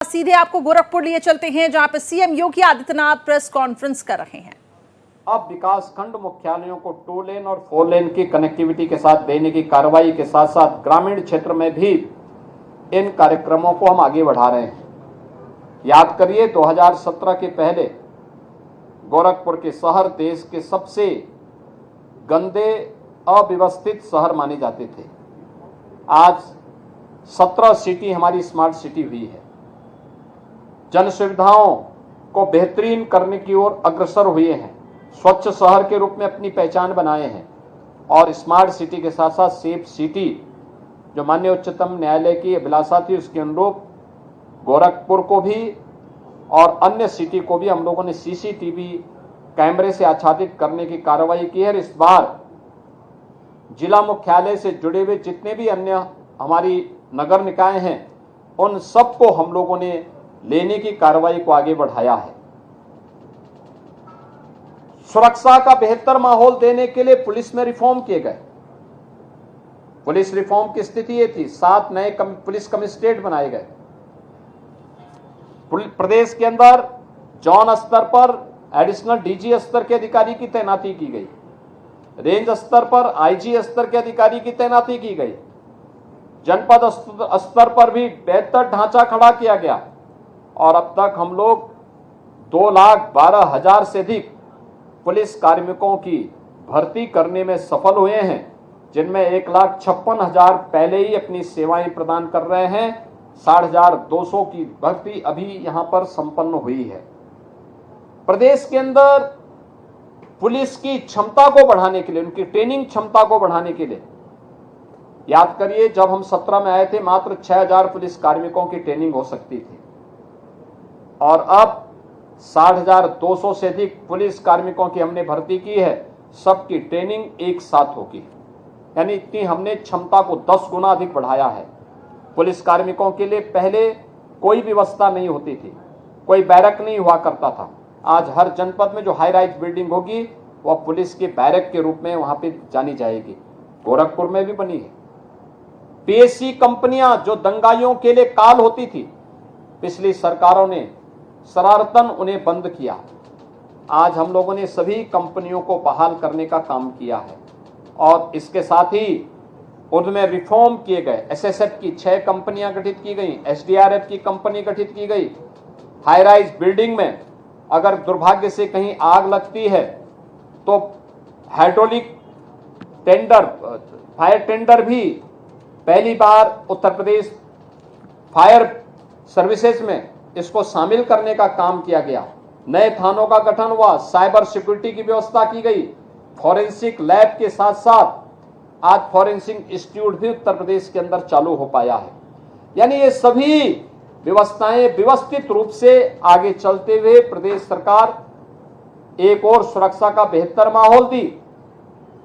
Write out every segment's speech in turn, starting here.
सीधे आपको गोरखपुर लिए चलते हैं, जहां पर CM Yogi Adityanath press conference कर रहे हैं। अब विकास खंड मुख्यालयों को 2 लेन और 4 लेन की कनेक्टिविटी के साथ देने की कार्रवाई के साथ साथ ग्रामीण क्षेत्र में भी इन कार्यक्रमों को हम आगे बढ़ा रहे हैं। याद करिए 2017 के पहले गोरखपुर के शहर देश के सबसे गंदे अव्यवस्थित शहर माने जाते थे। आज 17 सिटी हमारी स्मार्ट सिटी हुई है। जन सुविधाओं को बेहतरीन करने की ओर अग्रसर हुए हैं, स्वच्छ शहर के रूप में अपनी पहचान बनाए हैं और स्मार्ट सिटी के साथ साथ सेफ सिटी जो माननीय उच्चतम न्यायालय की अभिलाषा थी उसके अनुरूप गोरखपुर को भी और अन्य सिटी को भी हम लोगों ने सीसीटीवी कैमरे से आच्छादित करने की कार्रवाई की है। इस बार जिला मुख्यालय से जुड़े हुए जितने भी अन्य हमारी नगर निकाय हैं उन सबको हम लोगों ने लेने की कार्रवाई को आगे बढ़ाया है। सुरक्षा का बेहतर माहौल देने के लिए पुलिस में रिफॉर्म किए गए। पुलिस रिफॉर्म की स्थिति ये थी, 7 नए पुलिस कमिश्नरेट बनाए गए। प्रदेश के अंदर जोन स्तर पर एडिशनल डीजी स्तर के अधिकारी की तैनाती की गई, रेंज स्तर पर आईजी स्तर के अधिकारी की तैनाती की गई, जनपद स्तर पर भी बेहतर ढांचा खड़ा किया गया और अब तक हम लोग 2,12,000 से अधिक पुलिस कार्मिकों की भर्ती करने में सफल हुए हैं, जिनमें 1,56,000 पहले ही अपनी सेवाएं प्रदान कर रहे हैं। 60,200 की भर्ती अभी यहां पर संपन्न हुई है। प्रदेश के अंदर पुलिस की क्षमता को बढ़ाने के लिए, उनकी ट्रेनिंग क्षमता को बढ़ाने के लिए, याद करिए जब हम 17 में आए थे मात्र 6,000 पुलिस कार्मिकों की ट्रेनिंग हो सकती थी और अब 60,200 से अधिक पुलिस कार्मिकों की हमने भर्ती की है। सबकी ट्रेनिंग एक साथ होगी, यानी इतनी हमने क्षमता को 10 गुना अधिक बढ़ाया है। पुलिस कार्मिकों के लिए पहले कोई व्यवस्था नहीं होती थी, कोई बैरक नहीं हुआ करता था। आज हर जनपद में जो हाई राइज बिल्डिंग होगी वह पुलिस के बैरक के रूप में वहां पे जानी जाएगी। गोरखपुर में भी बनी है। पीएससी कंपनियां जो दंगाइयों के लिए काल होती थी, पिछली सरकारों ने शरारतन उन्हें बंद किया। आज हम लोगों ने सभी कंपनियों को बहाल करने का काम किया है और इसके साथ ही उनमें रिफॉर्म किए गए। एसएसएफ की 6 कंपनियां गठित की गई, एसडीआरएफ की कंपनी गठित की गई। हाई राइज बिल्डिंग में अगर दुर्भाग्य से कहीं आग लगती है तो हाइड्रोलिक टेंडर, फायर टेंडर भी पहली बार उत्तर प्रदेश फायर सर्विसेज में इसको शामिल करने का काम किया गया। नए थानों का गठन हुआ, साइबर सिक्योरिटी की व्यवस्था की गई, फॉरेंसिक लैब के साथ साथ आज फॉरेंसिक इंस्टीट्यूट भी उत्तर प्रदेश के अंदर चालू हो पाया है। यानी ये सभी व्यवस्थाएं व्यवस्थित रूप से आगे चलते हुए प्रदेश सरकार एक और सुरक्षा का बेहतर माहौल दी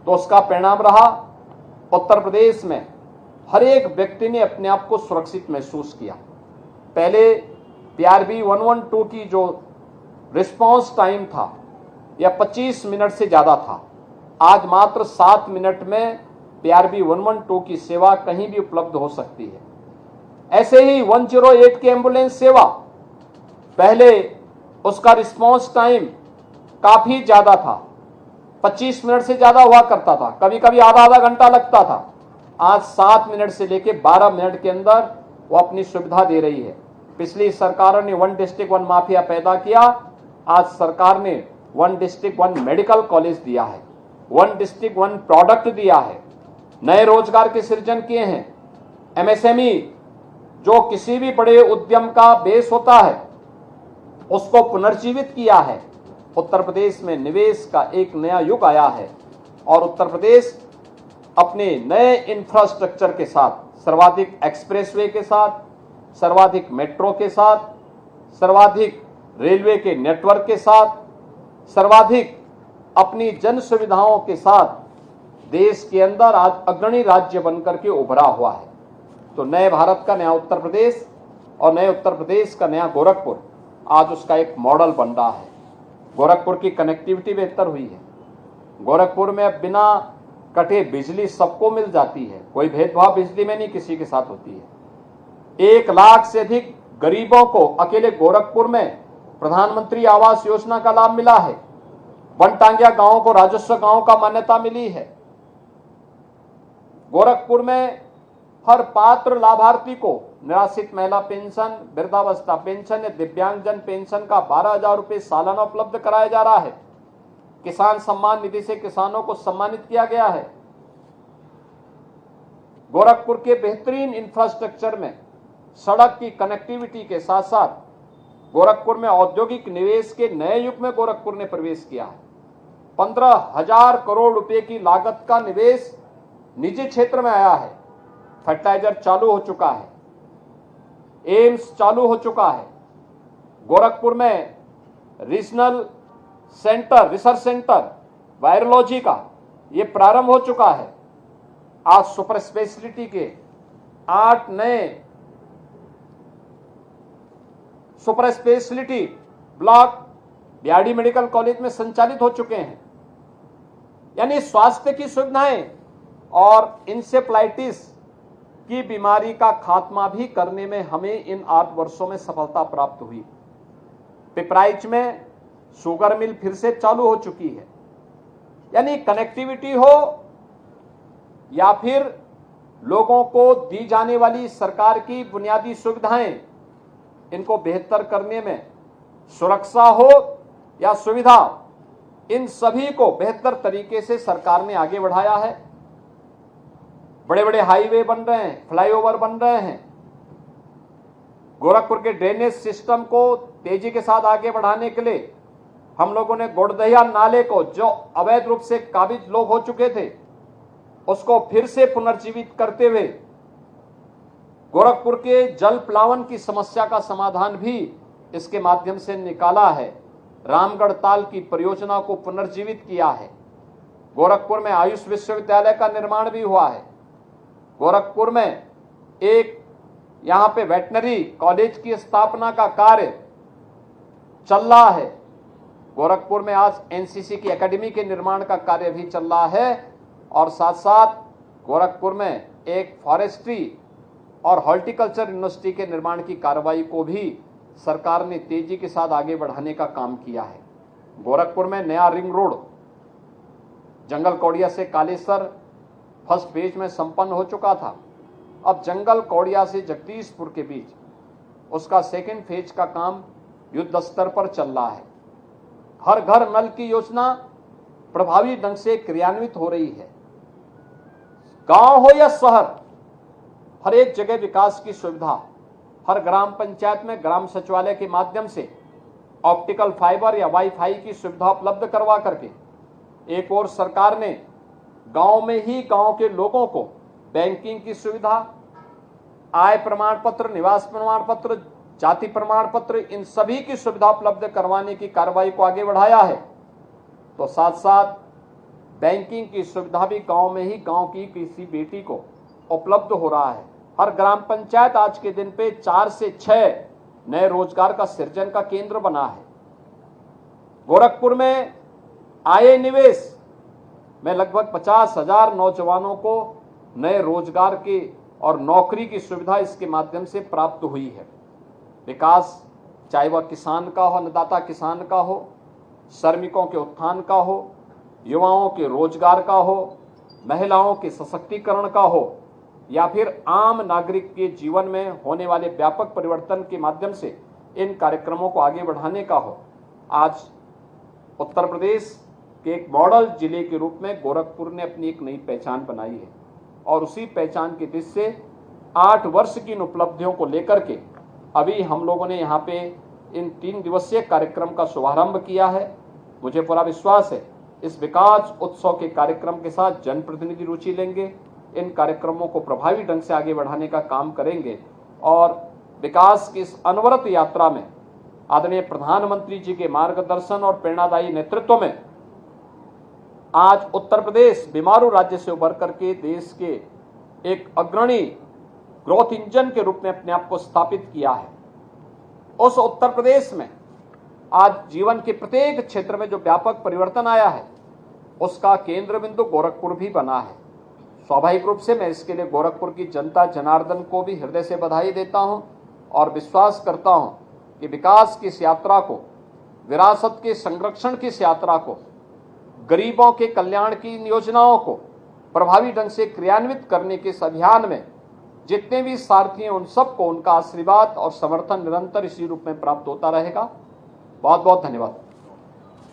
तो उसका परिणाम रहा उत्तर प्रदेश में हर एक व्यक्ति ने अपने आप को सुरक्षित महसूस किया। पहले PRB 112 की जो रिस्पांस टाइम था यह 25 मिनट से ज्यादा था। आज मात्र 7 मिनट में PRB 112 की सेवा कहीं भी उपलब्ध हो सकती है। ऐसे ही 108 की एम्बुलेंस सेवा, पहले उसका रिस्पांस टाइम काफी ज्यादा था, 25 मिनट से ज्यादा हुआ करता था, कभी कभी आधा घंटा लगता था। आज 7 मिनट से लेकर 12 मिनट के अंदर वो अपनी सुविधा दे रही है। पिछली सरकारों ने 1 डिस्ट्रिक्ट 1 माफिया पैदा किया, आज सरकार ने 1 डिस्ट्रिक्ट 1 मेडिकल कॉलेज दिया है, 1 डिस्ट्रिक्ट 1 प्रोडक्ट दिया है, नए रोजगार के सृजन किए हैं। MSME जो किसी भी बड़े उद्यम का बेस होता है उसको पुनर्जीवित किया है। उत्तर प्रदेश में निवेश का एक नया युग आया है और उत्तर प्रदेश अपने नए इंफ्रास्ट्रक्चर के साथ, सर्वाधिक एक्सप्रेसवे के साथ, सर्वाधिक मेट्रो के साथ, सर्वाधिक रेलवे के नेटवर्क के साथ, सर्वाधिक अपनी जन सुविधाओं के साथ देश के अंदर आज अग्रणी राज्य बनकर के उभरा हुआ है। तो नए भारत का नया उत्तर प्रदेश और नए उत्तर प्रदेश का नया गोरखपुर आज उसका एक मॉडल बन रहा है। गोरखपुर की कनेक्टिविटी बेहतर हुई है। गोरखपुर में बिना कटे बिजली सबको मिल जाती है, कोई भेदभाव बिजली में नहीं किसी के साथ होती है। 1 लाख से अधिक गरीबों को अकेले गोरखपुर में प्रधानमंत्री आवास योजना का लाभ मिला है। वनटांगिया गांव को राजस्व गांव का मान्यता मिली है। गोरखपुर में हर पात्र लाभार्थी को निराश्रित महिला पेंशन, वृद्धावस्था पेंशन या दिव्यांगजन पेंशन का 12,000 रुपये सालाना उपलब्ध कराया जा रहा है। किसान सम्मान निधि से किसानों को सम्मानित किया गया है। गोरखपुर के बेहतरीन इंफ्रास्ट्रक्चर में सड़क की कनेक्टिविटी के साथ साथ गोरखपुर में औद्योगिक निवेश के नए युग में गोरखपुर ने प्रवेश किया है। 15,000 करोड़ रुपए की लागत का निवेश निजी क्षेत्र में आया है। फर्टिलाइजर चालू हो चुका है, एम्स चालू हो चुका है। गोरखपुर में regional centre, research centre virology का ये प्रारंभ हो चुका है। आज सुपर स्पेशलिटी के 8 नए super speciality block BRD medical college में संचालित हो चुके हैं। यानी स्वास्थ्य की सुविधाएं और इंसेफ्लाइटिस की बीमारी का खात्मा भी करने में हमें इन 8 वर्षों में सफलता प्राप्त हुई। पिपराइच में शुगर मिल फिर से चालू हो चुकी है। यानी कनेक्टिविटी हो या फिर लोगों को दी जाने वाली सरकार की बुनियादी सुविधाएं, इनको बेहतर करने में सुरक्षा हो या सुविधा, इन सभी को बेहतर तरीके से सरकार ने आगे बढ़ाया है। बड़े बड़े हाईवे बन रहे हैं, फ्लाईओवर बन रहे हैं। गोरखपुर के ड्रेनेज सिस्टम को तेजी के साथ आगे बढ़ाने के लिए हम लोगों ने गोड़दहिया नाले को, जो अवैध रूप से काबिज लोग हो चुके थे, उसको फिर से पुनर्जीवित करते हुए गोरखपुर के जल प्लावन की समस्या का समाधान भी इसके माध्यम से निकाला है। रामगढ़ ताल की परियोजना को पुनर्जीवित किया है। गोरखपुर में आयुष विश्वविद्यालय का निर्माण भी हुआ है। गोरखपुर में एक यहां पे वेटनरी कॉलेज की स्थापना का कार्य चल रहा है। गोरखपुर में आज एनसीसी की एकेडमी के निर्माण का कार्य भी चल रहा है और साथ साथ गोरखपुर में एक फॉरेस्ट्री और हॉर्टिकल्चर यूनिवर्सिटी के निर्माण की कार्रवाई को भी सरकार ने तेजी के साथ आगे बढ़ाने का काम किया है। गोरखपुर में नया रिंग रोड जंगल कौड़िया से कालेसर फर्स्ट फेज में संपन्न हो चुका था। अब जंगल कौड़िया से जगदीशपुर के बीच उसका सेकंड फेज का काम युद्ध स्तर पर चल रहा है। हर घर नल की योजना प्रभावी ढंग से क्रियान्वित हो रही है। गांव हो या शहर, हर एक जगह विकास की सुविधा, हर ग्राम पंचायत में ग्राम सचिवालय के माध्यम से ऑप्टिकल फाइबर या वाईफाई की सुविधा उपलब्ध करवा करके एक और सरकार ने गांव में ही गांव के लोगों को बैंकिंग की सुविधा, आय प्रमाण पत्र, निवास प्रमाण पत्र, जाति प्रमाण पत्र, इन सभी की सुविधा उपलब्ध करवाने की कार्रवाई को आगे बढ़ाया है। तो साथ साथ बैंकिंग की सुविधा भी गांव में ही गांव की किसी बेटी को उपलब्ध हो रहा है। हर ग्राम पंचायत आज के दिन पे 4 से 6 नए रोजगार का सृजन का केंद्र बना है। गोरखपुर में आए निवेश में लगभग 50,000 नौजवानों को नए रोजगार के और नौकरी की सुविधा इसके माध्यम से प्राप्त हुई है। विकास चाहे वह किसान का हो, अन्नदाता किसान का हो, श्रमिकों के उत्थान का हो, युवाओं के रोजगार का हो, महिलाओं के सशक्तिकरण का हो, या फिर आम नागरिक के जीवन में होने वाले व्यापक परिवर्तन के माध्यम से इन कार्यक्रमों को आगे बढ़ाने का हो। आज उत्तर प्रदेश के एक मॉडल जिले के रूप में गोरखपुर ने अपनी एक नई पहचान बनाई है और उसी पहचान की दृष्टि से 8 वर्ष की इन उपलब्धियों को लेकर के अभी हम लोगों ने यहाँ पे इन 3 दिवसीय कार्यक्रम का शुभारंभ किया है। मुझे पूरा विश्वास है इस विकास उत्सव के कार्यक्रम के साथ जनप्रतिनिधि रुचि लेंगे, इन कार्यक्रमों को प्रभावी ढंग से आगे बढ़ाने का काम करेंगे और विकास की इस अनवरत यात्रा में आदरणीय प्रधानमंत्री जी के मार्गदर्शन और प्रेरणादायी नेतृत्व में आज उत्तर प्रदेश बीमारू राज्य से उभर करके देश के एक अग्रणी ग्रोथ इंजन के रूप में अपने आप को स्थापित किया है। उस उत्तर प्रदेश में आज जीवन के प्रत्येक क्षेत्र में जो व्यापक परिवर्तन आया है उसका केंद्र बिंदु गोरखपुर भी बना है। स्वाभाविक रूप से मैं इसके लिए गोरखपुर की जनता जनार्दन को भी हृदय से बधाई देता हूं और विश्वास करता हूं कि विकास की इस यात्रा को, विरासत के संरक्षण की इस यात्रा को, गरीबों के कल्याण की इन योजनाओं को प्रभावी ढंग से क्रियान्वित करने के इस अभियान में जितने भी सारथी हैं उन सबको उनका आशीर्वाद और समर्थन निरंतर इसी रूप में प्राप्त होता रहेगा। बहुत बहुत धन्यवाद।